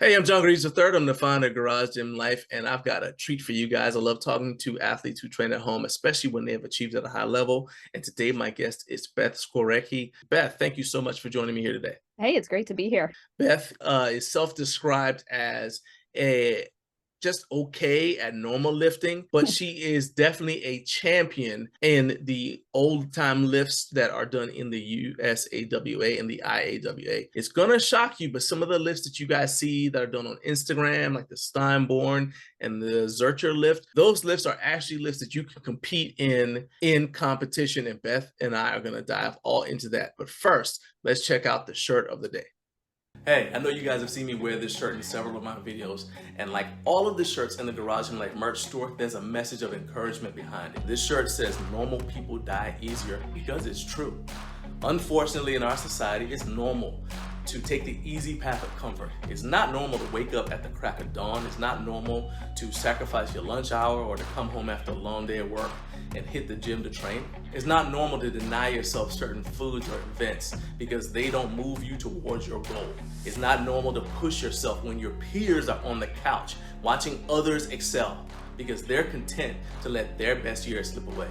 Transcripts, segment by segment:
Hey, I'm John Greaves III. I'm the founder of Garage Gym Life, and I've got a treat for you guys. I love talking to athletes who train at home, especially when they have achieved at a high level. And today, my guest is Beth Skwarecki. Beth, thank you so much for joining me here today. Hey, it's great to be here. Beth is self-described as a just okay at normal lifting, but she is definitely a champion in the old-time lifts that are done in the USAWA and the IAWA. It's gonna shock you, but some of the lifts that you guys see that are done on Instagram, like the Steinborn and the Zercher lift, those lifts are actually lifts that you can compete in competition, and Beth and I are gonna dive all into that. But first, let's check out the shirt of the day. Hey, I know you guys have seen me wear this shirt in several of my videos, and like all of the shirts in the Garage Gym Life merch store, there's a message of encouragement behind it. This shirt says normal people die easier because it's true. Unfortunately, in our society, it's normal to take the easy path of comfort. It's not normal to wake up at the crack of dawn. It's not normal to sacrifice your lunch hour or to come home after a long day at work and hit the gym to train. It's not normal to deny yourself certain foods or events because they don't move you towards your goal. It's not normal to push yourself when your peers are on the couch watching others excel because they're content to let their best years slip away.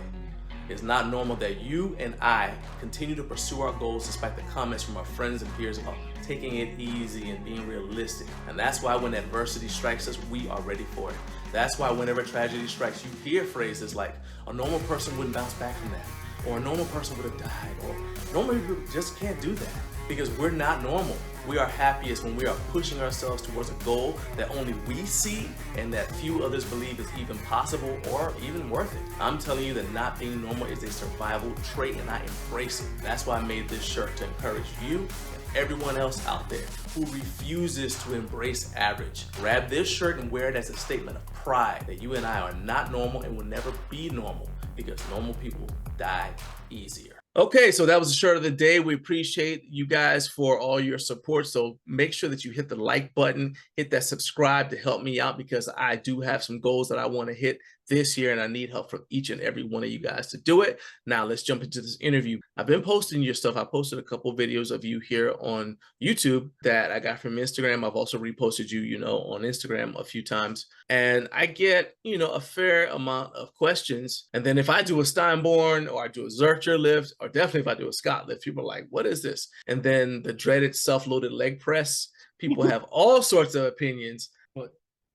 It's not normal that you and I continue to pursue our goals despite the comments from our friends and peers about taking it easy and being realistic. And that's why when adversity strikes us, we are ready for it. That's why whenever tragedy strikes, you hear phrases like, a normal person wouldn't bounce back from that, or a normal person would have died, or normal people just can't do that, because we're not normal. We are happiest when we are pushing ourselves towards a goal that only we see and that few others believe is even possible or even worth it. I'm telling you that not being normal is a survival trait, and I embrace it. That's why I made this shirt, to encourage you and everyone else out there who refuses to embrace average. Grab this shirt and wear it as a statement of pride that you and I are not normal and will never be normal because normal people die easier. Okay, so that was the shirt of the day. We appreciate you guys for all your support. So make sure that you hit the like button, hit that subscribe to help me out, because I do have some goals that I want to hit this year, and I need help from each and every one of you guys to do it. Now let's jump into this interview. I've been posting your stuff. I posted a couple videos of you here on YouTube that I got from Instagram. I've also reposted you, on Instagram a few times, and I get, a fair amount of questions. And then if I do a Steinborn or I do a Zercher lift, or definitely if I do a Scott lift, people are like, what is this? And then the dreaded self-loaded leg press, people have all sorts of opinions. But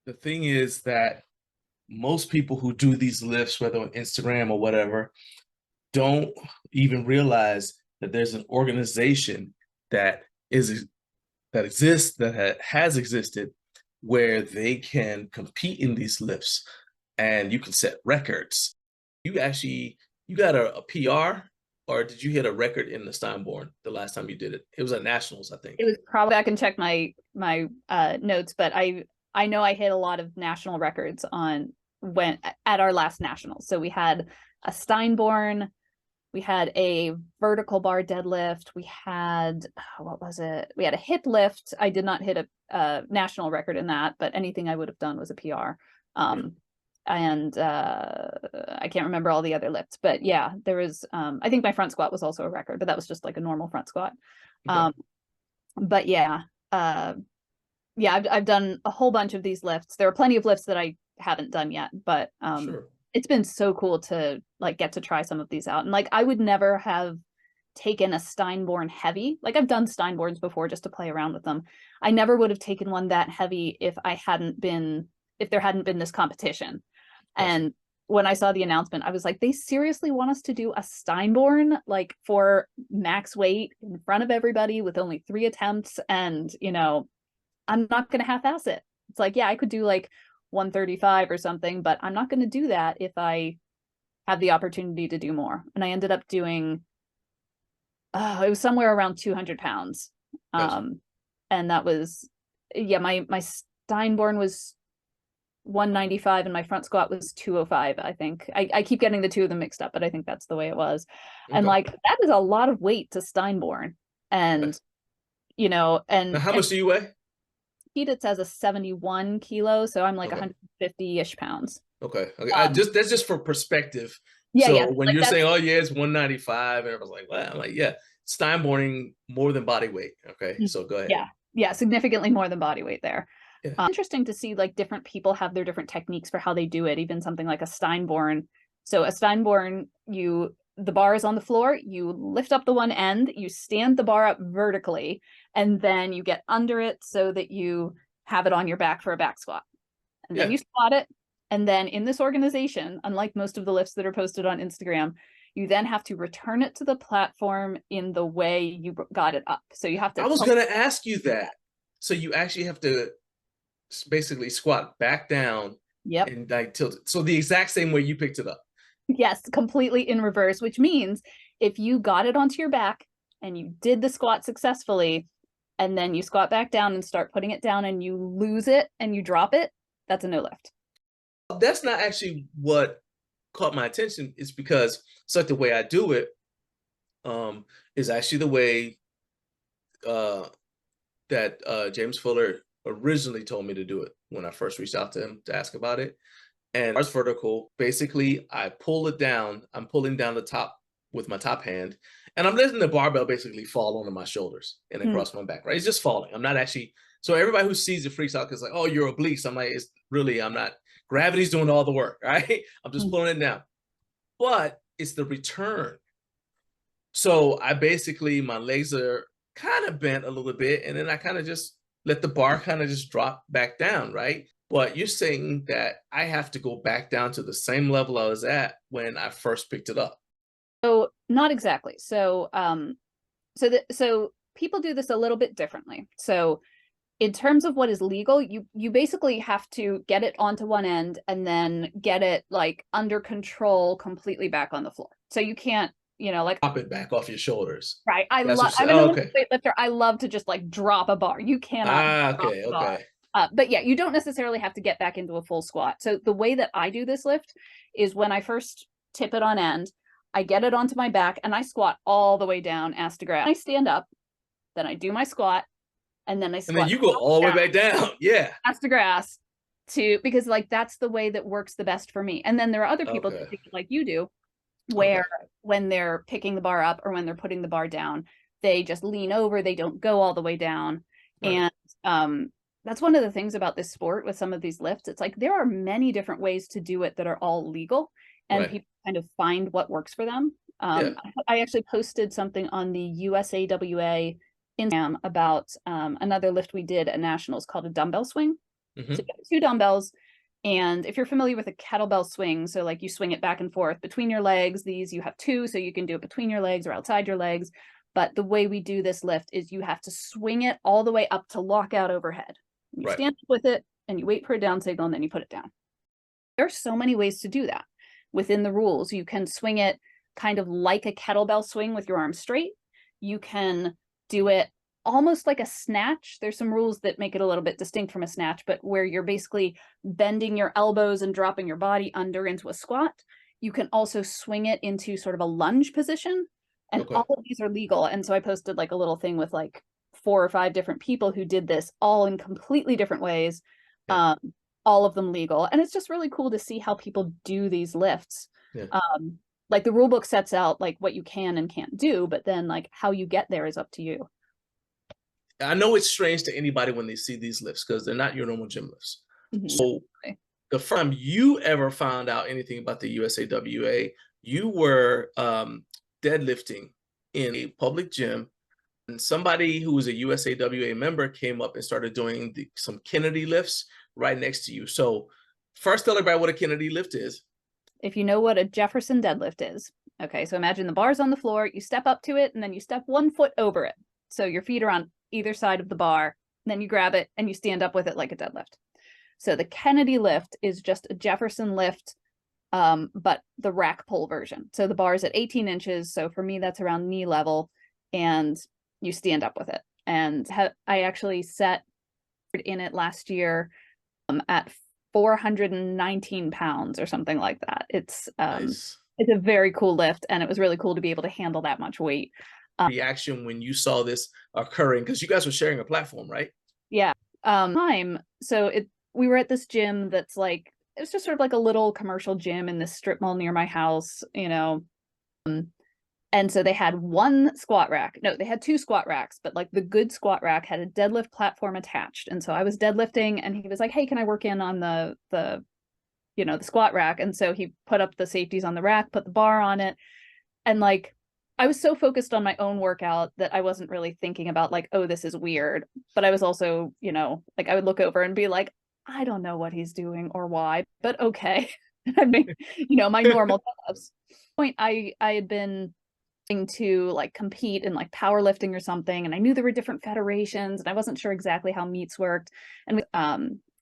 the thing is that most people who do these lifts, whether on Instagram or whatever, don't even realize that there's an organization that exists, that has existed, where they can compete in these lifts and you can set records. You got a PR, or did you hit a record in the Steinborn the last time you did it? It was at Nationals, I think. It was probably, I can check my notes, but I know I hit a lot of national records at our last nationals. So we had a Steinborn, we had a vertical bar deadlift, we had, what was it? We had a hip lift. I did not hit a national record in that, but anything I would have done was a PR. And I can't remember all the other lifts, but yeah, there was, I think my front squat was also a record, but that was just like a normal front squat. Okay. But yeah, I've done a whole bunch of these lifts. There are plenty of lifts that I haven't done yet, but sure. It's been so cool to get to try some of these out. And I would never have taken a Steinborn heavy. I've done Steinborns before just to play around with them. I never would have taken one that heavy if there hadn't been this competition. Yes. And when I saw the announcement, I was like, they seriously want us to do a Steinborn for max weight in front of everybody with only 3 attempts, and I'm not going to half-ass it. It's yeah, I could do 135 or something, but I'm not going to do that if I have the opportunity to do more. And I ended up doing, it was somewhere around 200 pounds. Gotcha. And that was, my Steinborn was 195 and my front squat was 205, I think. I keep getting the two of them mixed up, but I think that's the way it was. Okay. And that is a lot of weight to Steinborn. And, and now, how much do you weigh? It says a 71 kilo, so I'm 150-ish pounds. Okay. That's just for perspective. Yeah, so yeah. When you're saying, oh yeah, it's 195, and I was like, well, I'm like, yeah, Steinborning more than body weight. Okay, so go ahead. Yeah, significantly more than body weight there. Yeah. Interesting to see like different people have their different techniques for how they do it. Even something like a Steinborn. So a Steinborn, the bar is on the floor, you lift up the one end, you stand the bar up vertically, and then you get under it so that you have it on your back for a back squat. And then you squat it. And then in this organization, unlike most of the lifts that are posted on Instagram, you then have to return it to the platform in the way you got it up. So you have to. I was going to ask you that. So you actually have to basically squat back down. Yep. And like tilt it. So the exact same way you picked it up. Yes, completely in reverse, which means if you got it onto your back and you did the squat successfully, and then you squat back down and start putting it down and you lose it and you drop it, that's a no lift. That's not actually what caught my attention. It's because it's like the way I do it is actually the way that James Fuller originally told me to do it when I first reached out to him to ask about it. And as vertical, basically I pull it down. I'm pulling down the top with my top hand, and I'm letting the barbell basically fall onto my shoulders and across my back, right? It's just falling. I'm not actually, so everybody who sees it freaks out because like, oh, you're obliques. I'm like, it's really, I'm not, gravity's doing all the work, right? I'm just pulling it down. But it's the return. So I basically, my legs are kind of bent a little bit, and then I kind of just let the bar kind of just drop back down, right? But you're saying that I have to go back down to the same level I was at when I first picked it up. So not exactly. So so people do this a little bit differently. So in terms of what is legal, you basically have to get it onto one end and then get it like under control completely back on the floor. So you can't, like Pop it back off your shoulders. Right. I'm a weightlifter. I love to just like drop a bar. You cannot drop a bar. But yeah, you don't necessarily have to get back into a full squat. So the way that I do this lift is when I first tip it on end, I get it onto my back and I squat all the way down, ass to grass. I stand up, then I do my squat, and then I squat. And then you go all the way back down. Yeah. Ass to grass because like that's the way that works the best for me. And then there are other people that think like you do, where when they're picking the bar up or when they're putting the bar down, they just lean over, they don't go all the way down. Right. And that's one of the things about this sport with some of these lifts. It's like there are many different ways to do it that are all legal, and people kind of find what works for them. I actually posted something on the USAWA Instagram about another lift we did at Nationals called a dumbbell swing. So you have 2 dumbbells, and if you're familiar with a kettlebell swing, so like you swing it back and forth between your legs, these you have 2, so you can do it between your legs or outside your legs. But the way we do this lift is you have to swing it all the way up to lockout overhead. You stand up with it and you wait for a down signal and then you put it down. There are so many ways to do that within the rules. You can swing it kind of like a kettlebell swing with your arms straight. You can do it almost like a snatch. There's some rules that make it a little bit distinct from a snatch, but where you're basically bending your elbows and dropping your body under into a squat. You can also swing it into sort of a lunge position, and all of these are legal. And so I posted like a little thing with like 4 or 5 different people who did this all in completely different ways, all of them legal. And it's just really cool to see how people do these lifts. Like the rule book sets out like what you can and can't do, but then like how you get there is up to you. I know it's strange to anybody when they see these lifts because they're not your normal gym lifts. So the first time you ever found out anything about the USAWA, you were deadlifting in a public gym, and somebody who was a USAWA member came up and started doing some Kennedy lifts right next to you. So first, tell everybody what a Kennedy lift is. If you know what a Jefferson deadlift is. Okay, so imagine the bar's on the floor, you step up to it, and then you step 1 foot over it. So your feet are on either side of the bar, and then you grab it and you stand up with it like a deadlift. So the Kennedy lift is just a Jefferson lift, but the rack pull version. So the bar is at 18 inches. So for me, that's around knee level, and you stand up with it. And I actually set in it last year at 419 pounds or something like that. It's nice. It's a very cool lift, and it was really cool to be able to handle that much weight. Reaction when you saw this occurring, because you guys were sharing a platform, right? Yeah. So we were at this gym that's like, it's just sort of like a little commercial gym in this strip mall near my house, And so they had one squat rack. No, they had two squat racks, but like the good squat rack had a deadlift platform attached. And so I was deadlifting and he was like, hey, can I work in on the squat rack? And so he put up the safeties on the rack, put the bar on it. And like, I was so focused on my own workout that I wasn't really thinking about like, oh, this is weird. But I was also, like I would look over and be like, I don't know what he's doing or why, but okay. I mean, my normal point, I had been to like compete in like powerlifting or something, and I knew there were different federations and I wasn't sure exactly how meets worked. And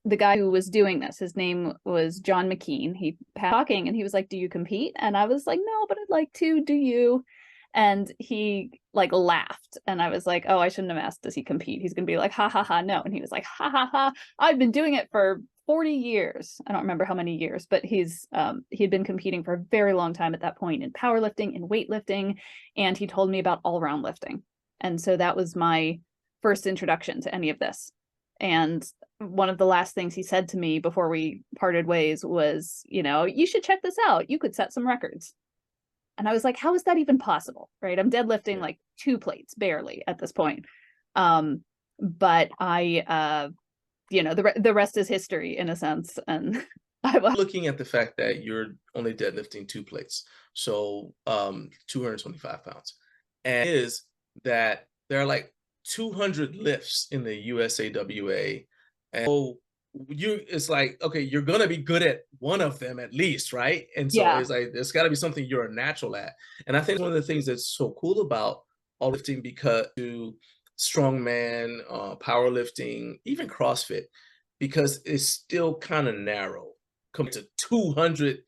the guy who was doing this, his name was John McKean. He talking and he was like, do you compete? And I was like, no, but I'd like to. Do you? And he like laughed and I was like, oh, I shouldn't have asked, does he compete? He's gonna be like, ha ha ha, no. And he was like, ha ha ha, I've been doing it for 40 years. I don't remember how many years, but he had been competing for a very long time at that point in powerlifting and weightlifting. And he told me about all-around lifting. And so that was my first introduction to any of this. And one of the last things he said to me before we parted ways was, you should check this out. You could set some records. And I was like, how is that even possible? Right. I'm deadlifting like 2 plates barely at this point. But I, the rest is history in a sense. And I was looking at the fact that you're only deadlifting 2 plates, so 225 pounds, and is that there are like 200 lifts in the USAWA, and so it's like, okay, you're gonna be good at one of them at least, right? And so yeah, it's like there's got to be something you're a natural at, and I think one of the things that's so cool about all lifting, because to strongman, powerlifting, even CrossFit, because it's still kind of narrow compared to 200 so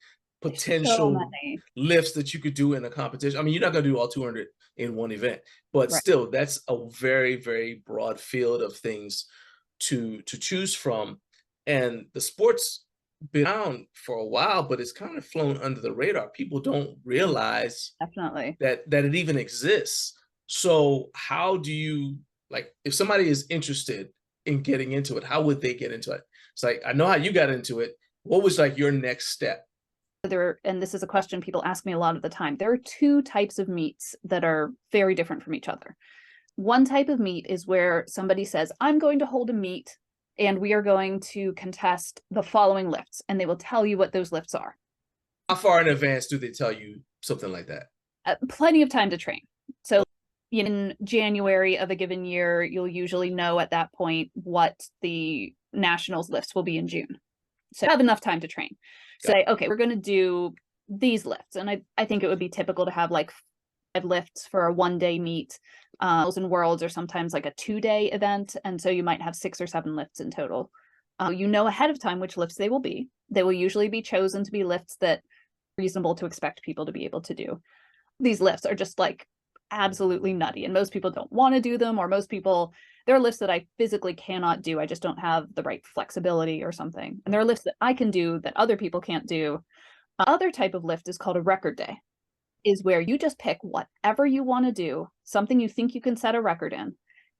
potential many. lifts that you could do in a competition. I mean, you're not going to do all 200 in one event, but Right. still, that's a very, very broad field of things to choose from. And the sport's been around for a while, but it's kind of flown under the radar. People don't realize Definitely. that it even exists. So how do you, like, if somebody is interested in getting into it, how would they get into it? It's like, I know how you got into it. What was like your next step? And this is a question people ask me a lot of the time. There are 2 types of meets that are very different from each other. One type of meet is where somebody says, I'm going to hold a meet and we are going to contest the following lifts, and they will tell you what those lifts are. How far in advance do they tell you something like that? Plenty of time to train. So in January of a given year, you'll usually know at that point what the nationals lifts will be in June. So you have enough time to train. Say, okay, we're going to do these lifts. And I think it would be typical to have like 5 lifts for a 1-day meet. In worlds or sometimes like a 2-day event. And so you might have 6 or 7 lifts in total. Ahead of time which lifts they will be. They will usually be chosen to be lifts that are reasonable to expect people to be able to do. These lifts are just like absolutely nutty, and most people don't want to do them, or there are lifts that I physically cannot do. I just don't have the right flexibility or something. And there are lifts that I can do that other people can't do. Other type of lift is called a record day, is where you just pick whatever you want to do, something you think you can set a record in,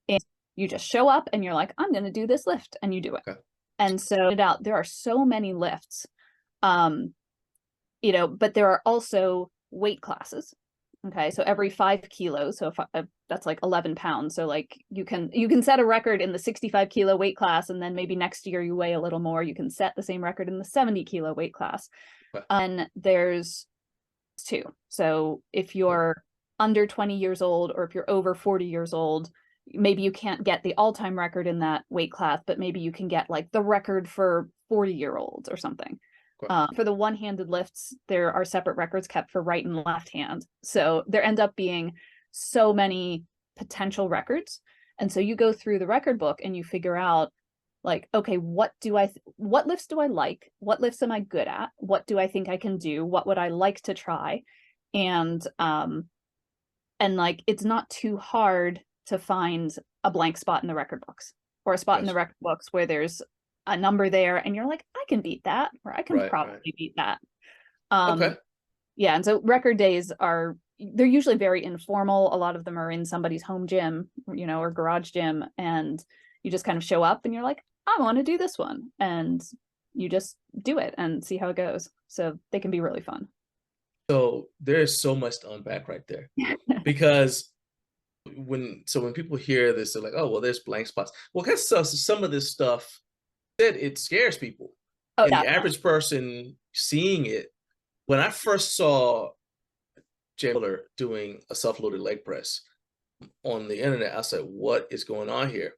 and you just show up and you're like, I'm going to do this lift, and you do it. Okay. And so there are so many lifts, but there are also weight classes. Okay, so every 5 kilos, so that's like 11 pounds. So like you can set a record in the 65 kilo weight class, and then maybe next year you weigh a little more, you can set the same record in the 70 kilo weight class. Okay. And there's 2. So if you're under 20 years old, or if you're over 40 years old, maybe you can't get the all-time record in that weight class, but maybe you can get like the record for 40-year-olds or something. For the one-handed lifts, there are separate records kept for right and left hand. So there end up being so many potential records. And so you go through the record book and you figure out like, okay, what lifts do I like? What lifts am I good at? What do I think I can do? What would I like to try? And like, it's not too hard to find a blank spot in the record books, or a spot in the record books where there's a number there and you're like, I can beat that, or I can probably beat that. Okay. Yeah. And so record days they're usually very informal. A lot of them are in somebody's home gym, or garage gym. And you just kind of show up and you're like, I want to do this one. And you just do it and see how it goes. So they can be really fun. So there's so much to unpack right there, because when people hear this, they're like, oh, well, there's blank spots. Well, guess some of this stuff that it scares people, Oh, and the definitely. average person seeing it. When I first saw Jay Miller doing a self-loaded leg press on the internet, I said, what is going on here?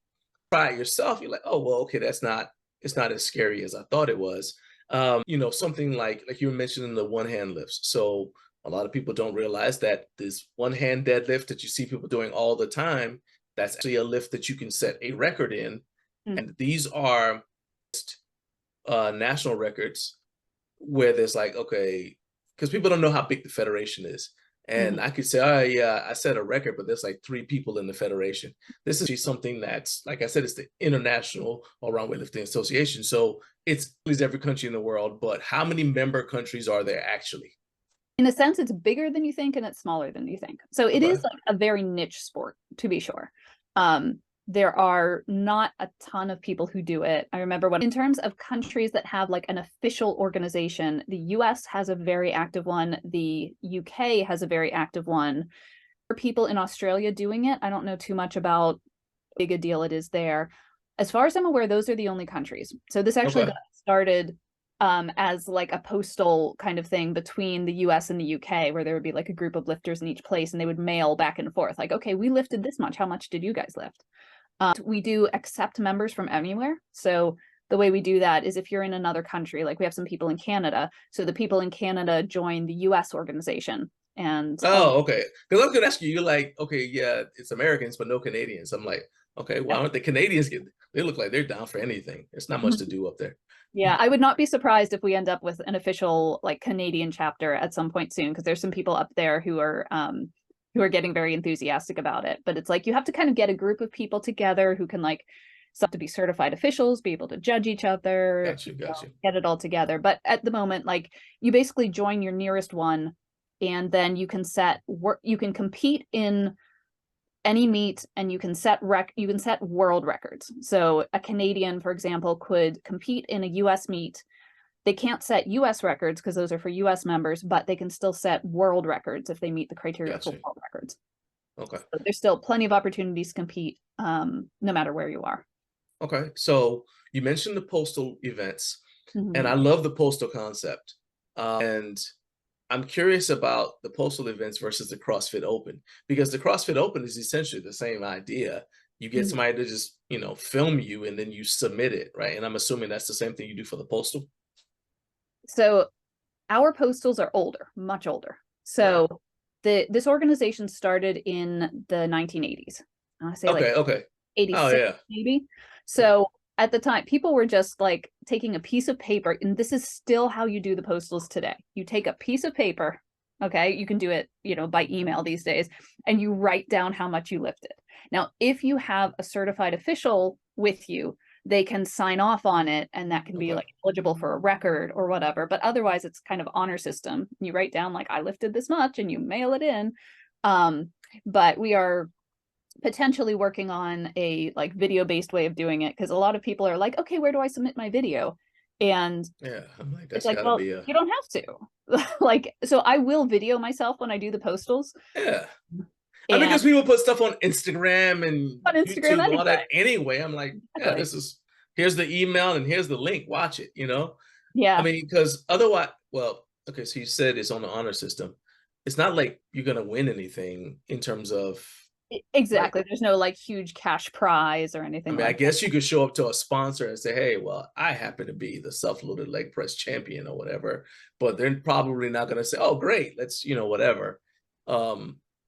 Try it yourself. You're like, oh, well, okay, it's not as scary as I thought it was. Something like you were mentioning the one hand lifts. So a lot of people don't realize that this one hand deadlift that you see people doing all the time, that's actually a lift that you can set a record in. Mm. And these are national records where there's like, okay, because people don't know how big the federation is. And I could say, oh, yeah, I set a record, but there's like 3 people in the federation. This is something that's, like I said, it's the International All-Around Weightlifting Association. So it's every country in the world, but how many member countries are there actually? In a sense, it's bigger than you think and it's smaller than you think. So it Okay. is like a very niche sport, to be sure. There are not a ton of people who do it. I remember in terms of countries that have like an official organization, the US has a very active one. The UK has a very active one. For people in Australia doing it, I don't know too much about how big a deal it is there. As far as I'm aware, those are the only countries. So this actually got started as like a postal kind of thing between the US and the UK, where there would be like a group of lifters in each place and they would mail back and forth like, okay, we lifted this much. How much did you guys lift? We do accept members from anywhere. So the way we do that is if you're in another country, like we have some people in Canada. So the people in Canada join the US organization. And oh, okay. Because I was going to ask you, you're like, okay, yeah, it's Americans, but no Canadians. I'm like, okay, why aren't the Canadians they look like they're down for anything. There's not much to do up there. Yeah, I would not be surprised if we end up with an official like Canadian chapter at some point soon, because there's some people up there who are getting very enthusiastic about it. But it's like you have to kind of get a group of people together who can like to be certified officials, be able to judge each other, Got you. get it all together. But at the moment, like you basically join your nearest one, and then you can you can compete in any meet, and you can set world records. So a Canadian, for example, could compete in a US meet. They can't set US records because those are for US members, but they can still set world records if they meet the criteria for world records. Okay. So there's still plenty of opportunities to compete, no matter where you are. Okay. So you mentioned the postal events, and I love the postal concept. And I'm curious about the postal events versus the CrossFit Open, because the CrossFit Open is essentially the same idea. You get somebody to just, film you and then you submit it, right? And I'm assuming that's the same thing you do for the postal. So our postals are older, much older. So this organization started in the 1980s. I want to say okay. 86 maybe. So at the time, people were just like taking a piece of paper, and this is still how you do the postals today. You take a piece of paper, okay? You can do it, by email these days, and you write down how much you lifted. Now, if you have a certified official with you, they can sign off on it, and that can be like eligible for a record or whatever. But otherwise, it's kind of honor system. You write down like I lifted this much, and you mail it in. But we are potentially working on a like video-based way of doing it, because a lot of people are like, okay, where do I submit my video? And I'm like, that's it's like, well, you don't have to. Like, so I will video myself when I do the postals. I mean, because people put stuff on Instagram and on Instagram YouTube and all that anyway. I'm like, here's the email and here's the link. Watch it, Yeah. I mean, because otherwise, well, okay, so you said it's on the honor system. It's not like you're going to win anything in terms of. Exactly. There's no like huge cash prize or anything. I mean, I guess you could show up to a sponsor and say, hey, well, I happen to be the self-loaded leg press champion or whatever, but they're probably not going to say, oh, great, let's, whatever.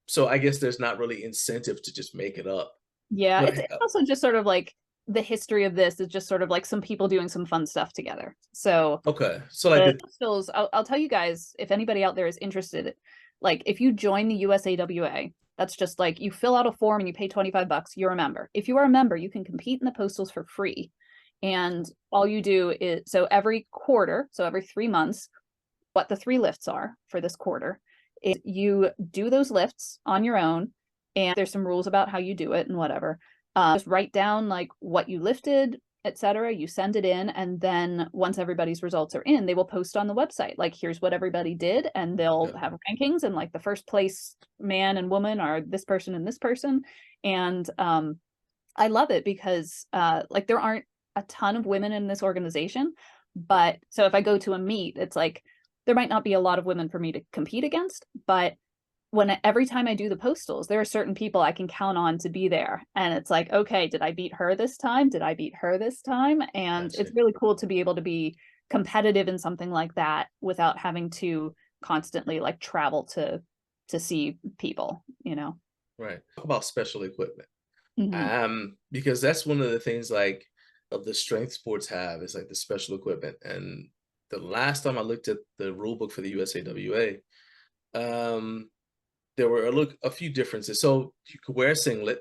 So I guess there's not really incentive to just make it up. Yeah, it's also just sort of like the history of this is just sort of like some people doing some fun stuff together. So so like postals, I'll tell you guys, if anybody out there is interested, like if you join the USAWA, that's just like you fill out a form and you pay $25, you're a member. If you are a member, you can compete in the postals for free. And all you do is, so every quarter, so every 3 months, what the 3 lifts are for this quarter, is you do those lifts on your own. And there's some rules about how you do it and whatever. Just write down like what you lifted etc. You send it in, and then once everybody's results are in, they will post on the website, like, here's what everybody did, and they'll have rankings, and like the first place man and woman are this person and this person. And I love it because like there aren't a ton of women in this organization, but so if I go to a meet, it's like there might not be a lot of women for me to compete against, but every time I do the postals, there are certain people I can count on to be there. And it's like, okay, did I beat her this time? Did I beat her this time? And it's really cool to be able to be competitive in something like that without having to constantly like travel to see people, you know? Right. Talk about special equipment. Mm-hmm. Because that's one of the things like of the strength sports have is like the special equipment. And the last time I looked at the rule book for the USAWA, there were a few differences. So you could wear a singlet,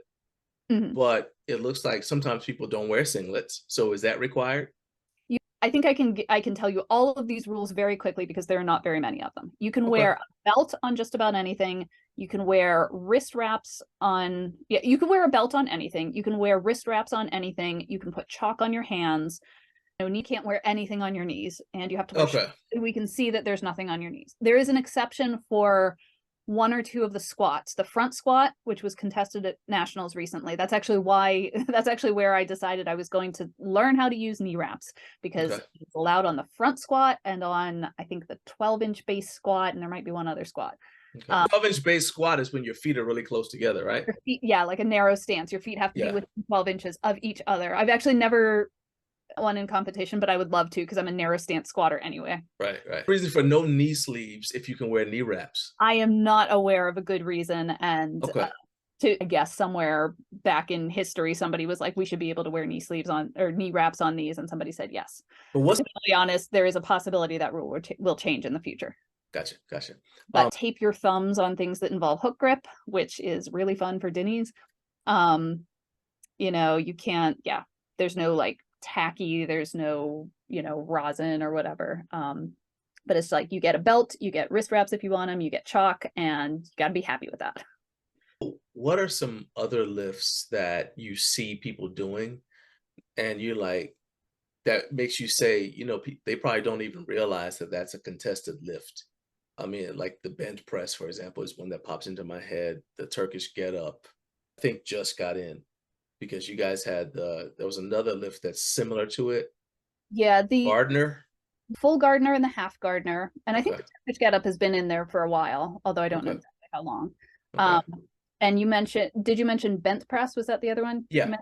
Mm-hmm. but it looks like sometimes people don't wear singlets. So is that required? I think I can tell you all of these rules very quickly because there are not very many of them. You can Okay. wear a belt on just about anything. You can wear wrist wraps on, yeah, you can wear a belt on anything. You can wear wrist wraps on anything. You can put chalk on your hands. You can't wear anything on your knees, and you have to wear Okay. we can see that there's nothing on your knees. There is an exception for one or two of the squats. The front squat, which was contested at nationals recently, that's actually where I decided I was going to learn how to use knee wraps, because it's allowed on the front squat and on, I think, the 12-inch base squat, and there might be one other squat. Okay. 12-inch base squat is when your feet are really close together, right? Your feet, yeah, like a narrow stance. Your feet have to be within 12 inches of each other. I've actually never one in competition, but I would love to because I'm a narrow stance squatter anyway. Right. Reason for no knee sleeves if you can wear knee wraps. I am not aware of a good reason, and I guess somewhere back in history somebody was like, we should be able to wear knee sleeves on, or knee wraps on these, and somebody said yes. But to be honest, there is a possibility that rule will change in the future. Gotcha. But tape your thumbs on things that involve hook grip, which is really fun for dinnies. You can't, there's no like tacky, there's no rosin or whatever, but it's like you get a belt, you get wrist wraps if you want them, you get chalk, and you got to be happy with that. What are some other lifts that you see people doing and you're like, that makes you say, they probably don't even realize that that's a contested lift? I mean, like the bench press, for example, is one that pops into my head. The Turkish get up, I think, just got in, because you guys had there was another lift that's similar to it. Yeah, the Gardner, full Gardner and the half Gardner, and I think the Turkish get up has been in there for a while, although I don't know exactly how long. And did you mention bent press? Was that the other one? Yeah.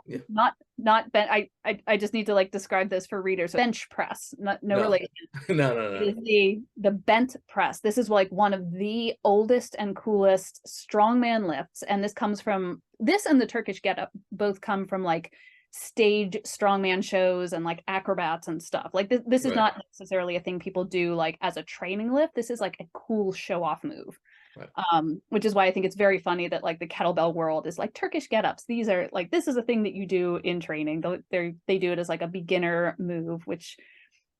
Not bent. I just need to like describe this for readers. Bench press, no relation. No. It is the bent press. This is like one of the oldest and coolest strongman lifts, and this and the Turkish get up both come from like stage strongman shows and like acrobats and stuff. Like this is not necessarily a thing people do like as a training lift. This is like a cool show off move. Which is why I think it's very funny that like the kettlebell world is like Turkish get-ups. These are like, this is a thing that you do in training. They do it as like a beginner move, which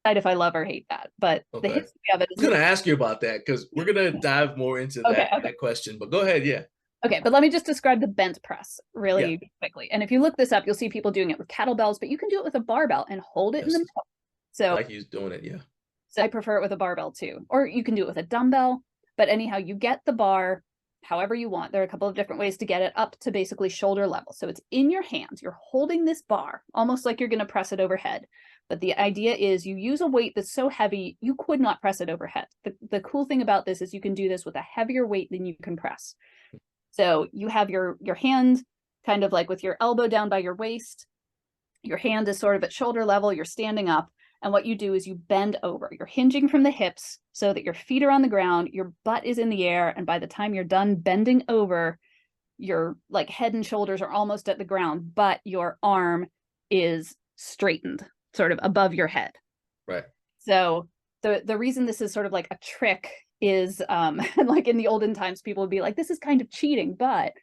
if I love or hate that. But the history of it is, I was going to ask you about that because we're going to dive more into that question, but go ahead. Yeah. Okay, but let me just describe the bent press really quickly. And if you look this up, you'll see people doing it with kettlebells, but you can do it with a barbell and hold it in the middle. So I like you doing it, yeah. So I prefer it with a barbell too, or you can do it with a dumbbell. But anyhow, you get the bar however you want. There are a couple of different ways to get it up to basically shoulder level. So it's in your hands. You're holding this bar almost like you're going to press it overhead. But the idea is you use a weight that's so heavy, you could not press it overhead. The cool thing about this is you can do this with a heavier weight than you can press. So you have your hand kind of like with your elbow down by your waist. Your hand is sort of at shoulder level. You're standing up. And what you do is you bend over. You're hinging from the hips so that your feet are on the ground, your butt is in the air, and by the time you're done bending over, your like head and shoulders are almost at the ground, but your arm is straightened, sort of above your head. Right. So the reason this is sort of like a trick is like in the olden times, people would be like, this is kind of cheating, but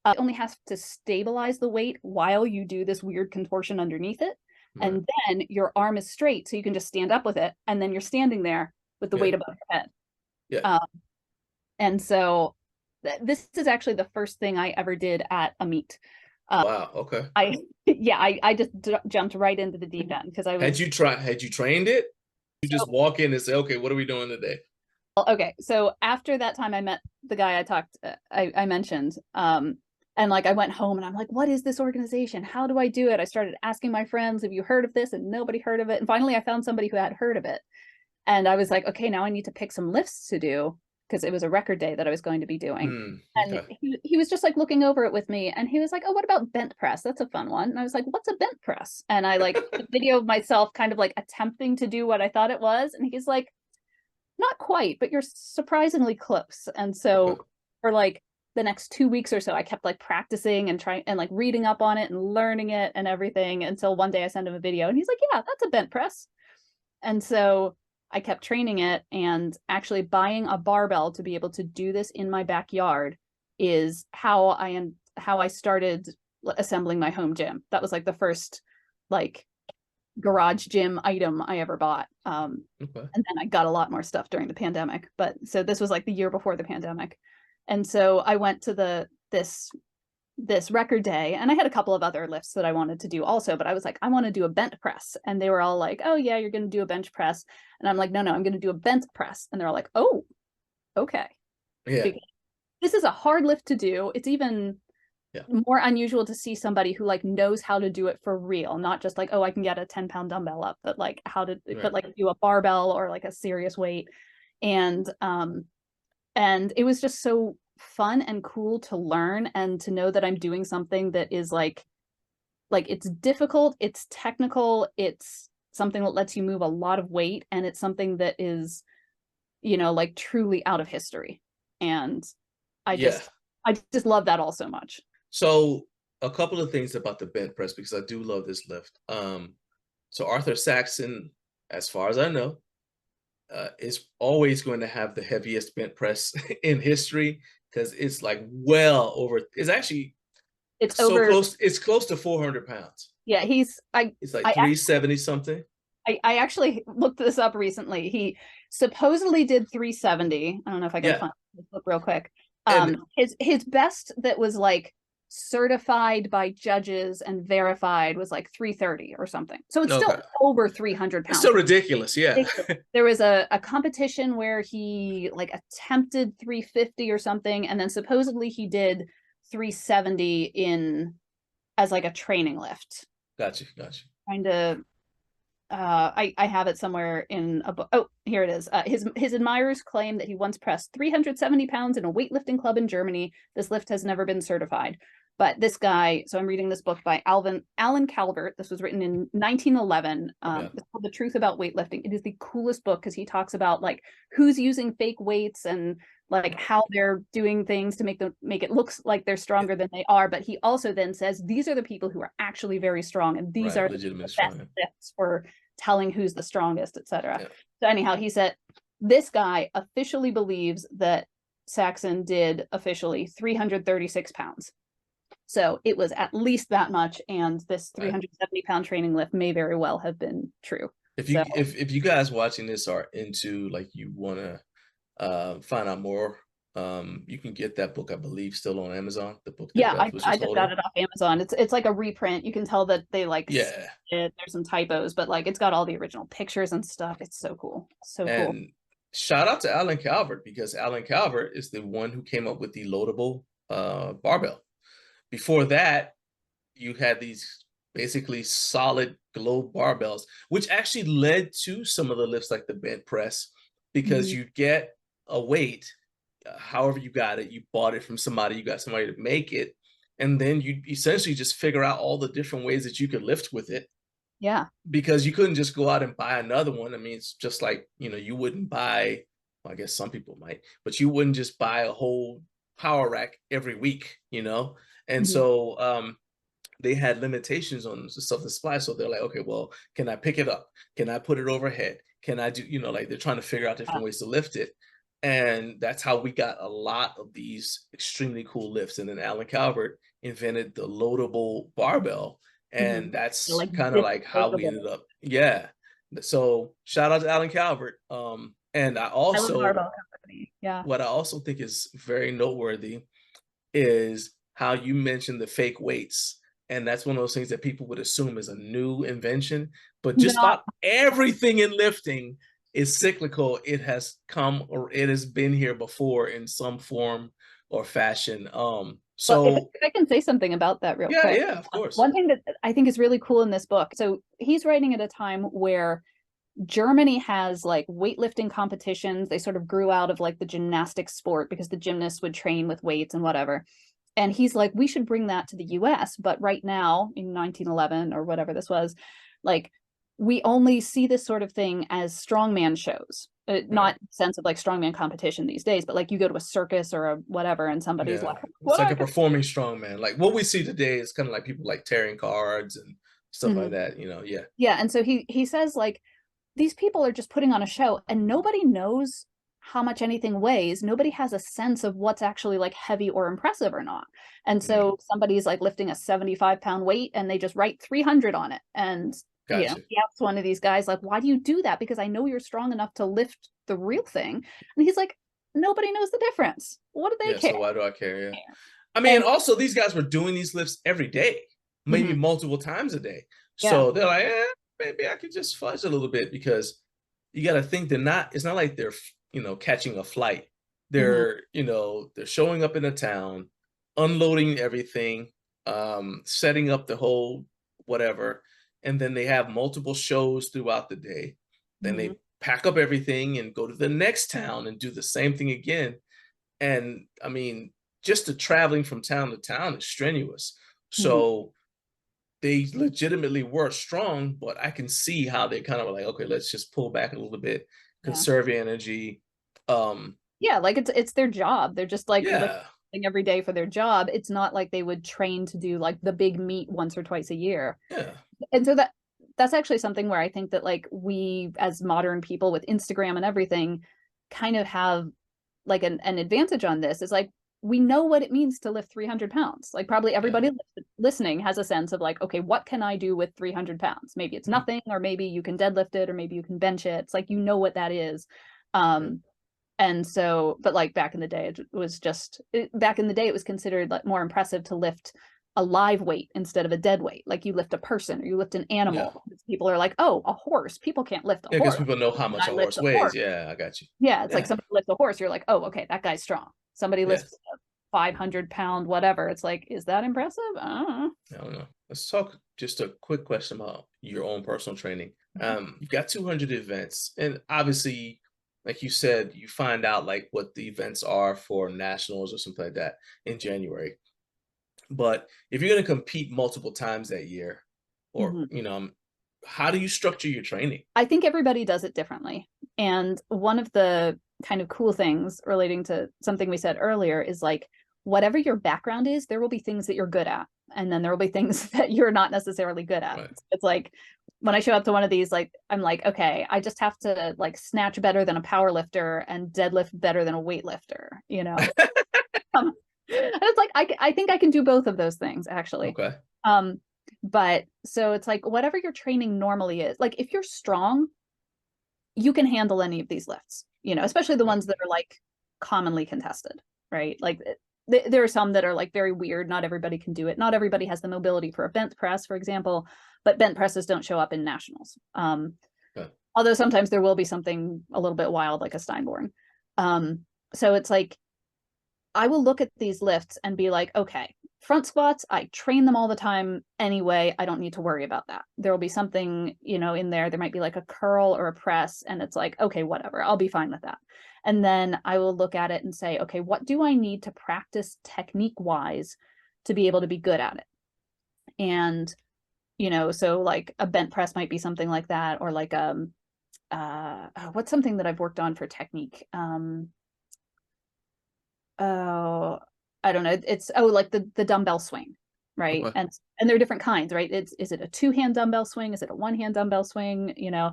it only has to stabilize the weight while you do this weird contortion underneath it. Right. And then your arm is straight, so you can just stand up with it, and then you're standing there with the weight above your head. Yeah. And so this is actually the first thing I ever did at a meet. Wow. Okay. I just jumped right into the deep end because I was. Had you trained it? You just So, walk in and say, okay, what are we doing today? okay, so after that time, I met the guy I mentioned, and like I went home and I'm like, what is this organization? How do I do it? I started asking my friends, have you heard of this? And nobody heard of it. And finally, I found somebody who had heard of it, and I was like, okay, now I need to pick some lifts to do because it was a record day that I was going to be doing. And Okay. he was just like looking over it with me, and he was like, oh, what about bent press? That's a fun one. And I was like, what's a bent press? And I like a video of myself kind of like attempting to do what I thought it was, and he's like, not quite, but you're surprisingly close. And Okay. so for like the next 2 weeks or so, I kept like practicing and trying and like reading up on it and learning it and everything until one day I sent him a video and he's like, yeah, that's a bent press. And so I kept training it, and actually buying a barbell to be able to do this in my backyard is how I started assembling my home gym. That was like the first like garage gym item I ever bought. Okay. And then I got a lot more stuff during the pandemic. But so this was like the year before the pandemic. And so I went to this record day, and I had a couple of other lifts that I wanted to do also, but I was like, I want to do a bent press. And they were all like, oh yeah, you're going to do a bench press. And I'm like, no, I'm going to do a bent press. And they're all like, oh, okay. Yeah. Because this is a hard lift to do. It's even Yeah. more unusual to see somebody who like knows how to do it for real, not just like, oh, I can get a 10-pound dumbbell up, but like Right. but like do a barbell or like a serious weight. And it was just so fun and cool to learn and to know that I'm doing something that is like it's difficult, it's technical, it's something that lets you move a lot of weight, and it's something that is, like truly out of history. And I Yeah. just love that all so much. So a couple of things about the bent press, because I do love this lift. So Arthur Saxon, as far as I know, is always going to have the heaviest bent press in history, because it's like well over. It's actually It's so over. close. It's close to 400 pounds. Yeah, It's like 370 something. I actually looked this up recently. He supposedly did 370. I don't know if I can Yeah, find this book real quick. and His best that was like certified by judges and verified was like 330 or something. So it's still okay, over 300 it's pounds. still ridiculous. Yeah, There was a competition where he like attempted 350 or something, and then supposedly he did 370 in as like a training lift. gotcha. Trying to I have it somewhere in a book. Oh, here it is. His admirers claim that he once pressed 370 pounds in a weightlifting club in Germany. This lift has never been certified. But this guy, so I'm reading this book by Alan Calvert. This was written in 1911. Yeah. It's called The Truth About Weightlifting. It is the coolest book because he talks about like who's using fake weights and like how they're doing things to make it look like they're stronger than they are. But he also then says these are the people who are actually very strong, and these Right, are legitimate the best strong. lifts for telling who's the strongest, etc. Yeah. So anyhow, he said this guy officially believes that Saxon did officially 336 pounds. So it was at least that much, and this 370-pound training lift may very well have been true. If you guys watching this are into like you want to find out more, you can get that book, I believe, still on Amazon. The book that Yeah, Beth was I just just holding. got it off Amazon. It's like a reprint. You can tell that they like Yeah, there's some typos, but like it's got all the original pictures and stuff. It's so cool. So cool. and shout out to Alan Calvert, because Alan Calvert is the one who came up with the loadable barbell. Before that, you had these basically solid globe barbells, which actually led to some of the lifts like the bent press, because you get a weight, however you got it, you bought it from somebody, you got somebody to make it, and then you essentially just figure out all the different ways that you could lift with it. Yeah. Because you couldn't just go out and buy another one. I mean, it's just like, you wouldn't buy, well, I guess some people might, but you wouldn't just buy a whole power rack every week, And so they had limitations on the stuff to supply. So they're like, okay, well, can I pick it up? Can I put it overhead? Can I do, like they're trying to figure out different ways to lift it. And that's how we got a lot of these extremely cool lifts. And then Alan Calvert invented the loadable barbell. And that's like kind of like how we ended up. Yeah. So shout out to Alan Calvert. And I also, barbell company. Yeah. what I also think is very noteworthy is how you mentioned the fake weights. And that's one of those things that people would assume is a new invention. But just Not about everything in lifting is cyclical. It has come, or it has been here before in some form or fashion. Well, So if I can say something about that real yeah, quick. yeah, of course. One thing that I think is really cool in this book, so he's writing at a time where Germany has like weightlifting competitions. They sort of grew out of like the gymnastic sport because the gymnasts would train with weights and whatever. And he's like, we should bring that to the US. But right now, in 1911 or whatever this was, like, we only see this sort of thing as strongman shows. Not sense of like strongman competition these days, but like you go to a circus or a whatever and somebody's Yeah, like, it's like what? a performing strongman. Like what we see today is kind of like people like tearing cards and stuff like that, you know. Yeah. Yeah. And so he says like, these people are just putting on a show and nobody knows how much anything weighs. Nobody has a sense of what's actually like heavy or impressive or not. And so somebody's like lifting a 75-pound weight and they just write 300 on it. And, you know, Gotcha. he asks one of these guys, like, why do you do that? Because I know you're strong enough to lift the real thing. And he's like, nobody knows the difference. What do they Yeah, care? so why do I care? Yeah. I mean, And also these guys were doing these lifts every day, maybe multiple times a day. yeah. So they're like, maybe I could just fudge a little bit, because you got to think it's not like they're, you know, catching a flight. They're, you know, they're showing up in a town, unloading everything, setting up the whole whatever. And then they have multiple shows throughout the day. Then they pack up everything and go to the next town and do the same thing again. And I mean, just the traveling from town to town is strenuous. So they legitimately were strong, but I can see how they kind of were like, okay, let's just pull back a little bit, conserve energy. Yeah, like it's their job. They're just like Yeah, lifting every day for their job. It's not like they would train to do like the big meet once or twice a year. yeah, And so that's actually something where I think that like we as modern people with Instagram and everything kind of have like an advantage on this. Is like we know what it means to lift 300 pounds. Like probably yeah. everybody listening has a sense of like, okay, what can I do with 300 pounds? Maybe it's nothing, or maybe you can deadlift it, or maybe you can bench it. It's like, you know what that is. And so, but like back in the day, it was just, back in the day, it was considered like more impressive to lift a live weight instead of a dead weight. Like you lift a person or you lift an animal. People are like, oh, a horse. People can't lift a Yeah, because horse. people know how When much I a lift horse a weighs. horse. Yeah, I got you. Yeah, it's like Yeah, somebody lifts a horse. You're like, oh, okay, that guy's strong. Somebody lifts yes. a 500-pound whatever. It's like, is that impressive? I don't know. I don't know. Let's talk just a quick question about your own personal training. You've got 200 events, and obviously, like you said, you find out like what the events are for nationals or something like that in January. But if you're going to compete multiple times that year, or you know, how do you structure your training? I think everybody does it differently. And one of the kind of cool things relating to something we said earlier is like, whatever your background is, there will be things that you're good at. And then there will be things that you're not necessarily good at. Right. It's like when I show up to one of these, like, I'm like, okay, I just have to like snatch better than a power lifter and deadlift better than a weightlifter, you know? And it's like, I think I can do both of those things actually. Okay. But so it's like whatever your training normally is, like if you're strong, you can handle any of these lifts, you know, especially the ones that are like commonly contested, right? Like there are some that are like very weird. Not everybody can do it. Not everybody has the mobility for a bench press, for example, but bench presses don't show up in nationals. Although sometimes there will be something a little bit wild, like a Steinborn. So it's like, I will look at these lifts and be like, okay, front squats, I train them all the time anyway. I don't need to worry about that. There will be something, you know, in there. There might be like a curl or a press, and it's like, okay, whatever, I'll be fine with that. And then I will look at it and say, okay, what do I need to practice technique wise to be able to be good at it? And, you know, so like a bent press might be something like that, or like, what's something that I've worked on for technique? Oh, I don't know. It's like the dumbbell swing, right? Okay. And there are different kinds, right? Is it a 2-hand dumbbell swing? Is it a 1-hand dumbbell swing? You know,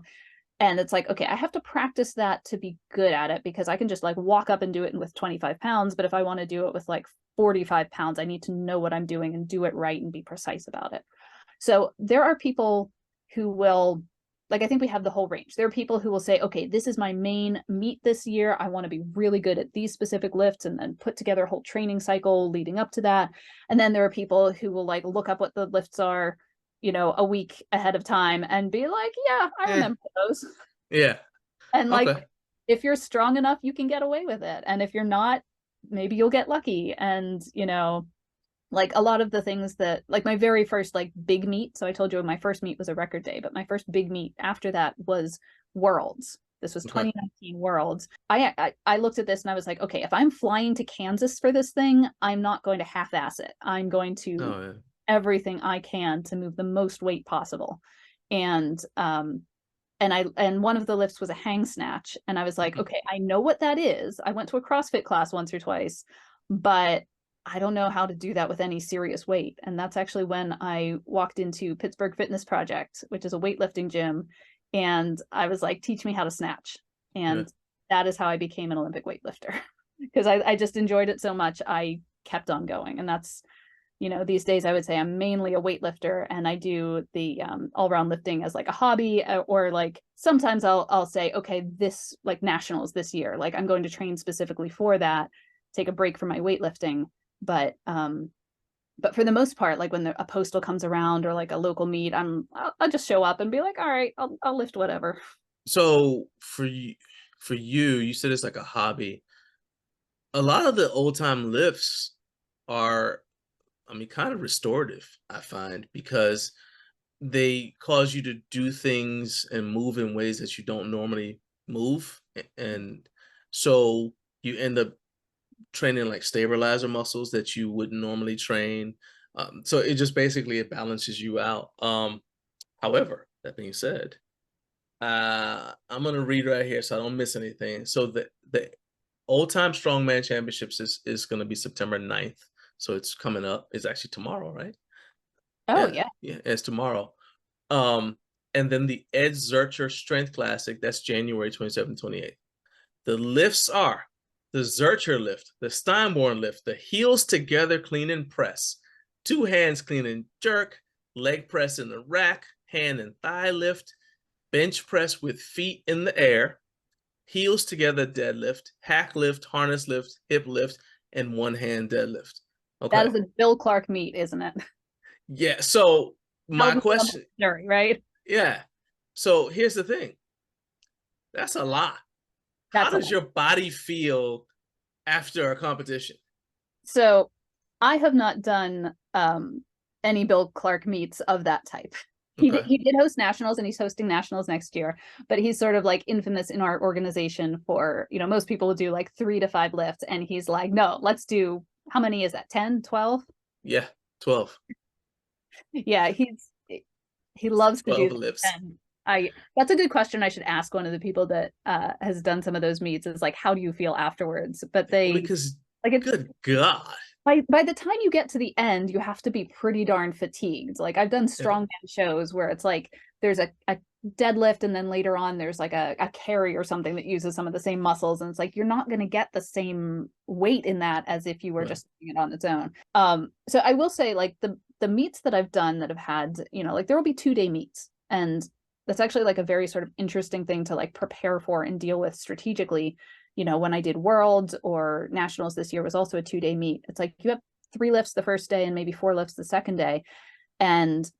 and it's like, okay, I have to practice that to be good at it, because I can just like walk up and do it with 25 pounds. But if I want to do it with like 45 pounds, I need to know what I'm doing and do it right and be precise about it. So there are people who will like, I think we have the whole range. There are people who will say, okay, this is my main meet this year. I want to be really good at these specific lifts, and then put together a whole training cycle leading up to that. And then there are people who will like look up what the lifts are, you know, a week ahead of time and be like, yeah, I remember those. Yeah. And like, Okay. if you're strong enough, you can get away with it. And if you're not, maybe you'll get lucky. And, you know, like a lot of the things that, like my very first like big meet. So I told you my first meet was a record day, but my first big meet after that was Worlds. This was 2019 Worlds. I looked at this and I was like, okay, if I'm flying to Kansas for this thing, I'm not going to half-ass it. I'm going to everything I can to move the most weight possible. And one of the lifts was a hang snatch. And I was like, okay, I know what that is. I went to a CrossFit class once or twice, but I don't know how to do that with any serious weight. And that's actually when I walked into Pittsburgh Fitness Project, which is a weightlifting gym. And I was like, teach me how to snatch. And that is how I became an Olympic weightlifter, because I just enjoyed it so much. I kept on going. And that's, you know, these days I would say I'm mainly a weightlifter, and I do the all-around lifting as like a hobby, or like sometimes I'll say, okay, this like nationals this year, like I'm going to train specifically for that, take a break from my weightlifting. But for the most part, like when a postal comes around or like a local meet, I'll just show up and be like, all right, I'll lift whatever. So for you, you said it's like a hobby. A lot of the old time lifts are, I mean, kind of restorative, I find, because they cause you to do things and move in ways that you don't normally move. And so you end up training like stabilizer muscles that you wouldn't normally train. So it just basically it balances you out. However, that being said, I'm gonna read right here so I don't miss anything. So the old time strongman championships is gonna be September 9th. So it's coming up. It's actually tomorrow, right? Oh yeah. Yeah, it's tomorrow. And then the Ed Zurcher Strength Classic, that's January 27th, 28th. The lifts are the Zurcher lift, the Steinborn lift, the heels together clean and press, two hands clean and jerk, leg press in the rack, hand and thigh lift, bench press with feet in the air, heels together deadlift, hack lift, harness lift, hip lift, and one hand deadlift. Okay. That is a Bill Clark meet, isn't it? Yeah. So my question, right? Yeah. So here's the thing. That's a lot. How does your body feel after a competition? So I have not done any Bill Clark meets of that type. He did host nationals, and he's hosting nationals next year, but he's sort of like infamous in our organization for, you know, most people would do like 3 to 5 lifts, and he's like, no, let's do, how many is that? 10, 12? Yeah, 12. Yeah, he loves to do lifts. And that's a good question. I should ask one of the people that has done some of those meets, is like, how do you feel afterwards? But because like, it's, good God. By the time you get to the end, you have to be pretty darn fatigued. Like I've done strongman shows where it's like there's a deadlift, and then later on there's like a carry or something that uses some of the same muscles, and it's like you're not going to get the same weight in that as if you were just doing it on its own. So I will say, like the meets that I've done that have had, you know, like there will be 2-day meets, and that's actually like a very sort of interesting thing to like prepare for and deal with strategically. You know, when I did Worlds or Nationals this year was also a 2-day meet. It's like you have 3 lifts the first day and maybe 4 lifts the second day. And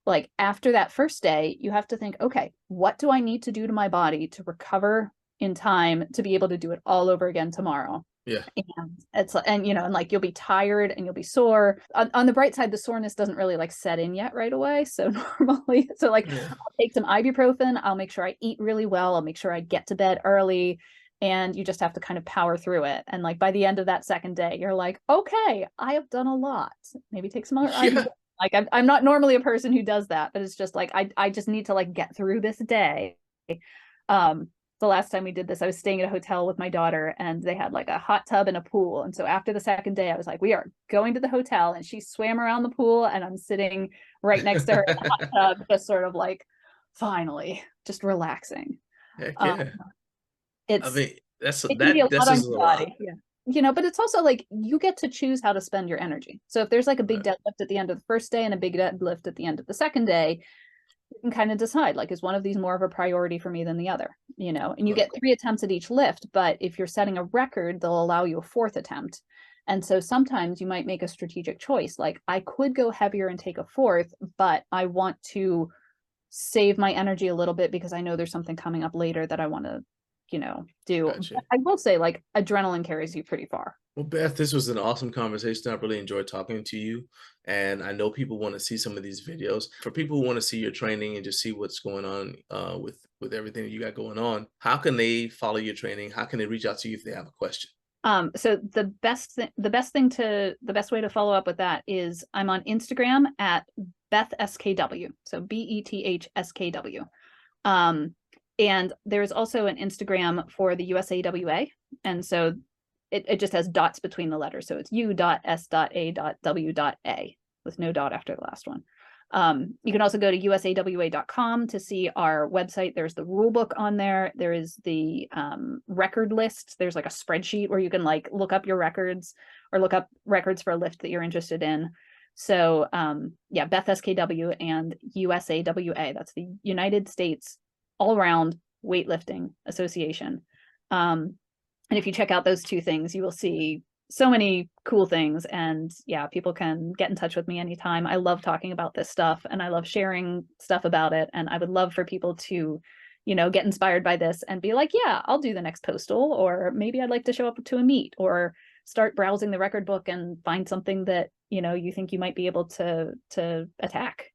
like after that first day, you have to think, okay, what do I need to do to my body to recover in time to be able to do it all over again tomorrow? Yeah. And you know, and like you'll be tired and you'll be sore. On the bright side, the soreness doesn't really like set in yet right away. So normally, I'll take some ibuprofen. I'll make sure I eat really well. I'll make sure I get to bed early. And you just have to kind of power through it. And like by the end of that second day, you're like, okay, I have done a lot. Maybe take some more. Like I'm not normally a person who does that, but it's just like I just need to like get through this day. The last time we did this, I was staying at a hotel with my daughter, and they had like a hot tub and a pool. And so after the second day, I was like, we are going to the hotel, and she swam around the pool, and I'm sitting right next to her in the hot tub, just sort of like, finally, just relaxing. Heck yeah. It's, I mean, that's a lot. Yeah. You know, but it's also like you get to choose how to spend your energy. So if there's like a big deadlift at the end of the first day and a big deadlift at the end of the second day, you can kind of decide, like, is one of these more of a priority for me than the other, you know? And you Right. get 3 attempts at each lift, but if you're setting a record, they'll allow you a 4th attempt. And so sometimes you might make a strategic choice, like, I could go heavier and take a 4th, but I want to save my energy a little bit because I know there's something coming up later that I want to, you know, do. Gotcha. I will say, like, adrenaline carries you pretty far. Well, Beth, this was an awesome conversation. I really enjoyed talking to you. And I know people want to see some of these videos. For people who want to see your training and just see what's going on with everything that you got going on, how can they follow your training? How can they reach out to you if they have a question? So the best way to follow up with that is I'm on Instagram at Beth SKW. So BETHSKW. And there's also an Instagram for the USAWA. And so it just has dots between the letters. So it's U.S.A.W.A with no dot after the last one. You can also go to USAWA.com to see our website. There's the rule book on there. There is the record list. There's like a spreadsheet where you can like look up your records or look up records for a lift that you're interested in. So yeah, Beth SKW and USAWA. That's the United States All-Around Weightlifting Association. And if you check out those 2 things, you will see so many cool things. And yeah, people can get in touch with me anytime. I love talking about this stuff and I love sharing stuff about it. And I would love for people to, you know, get inspired by this and be like, yeah, I'll do the next postal, or maybe I'd like to show up to a meet, or start browsing the record book and find something that, you know, you think you might be able to attack.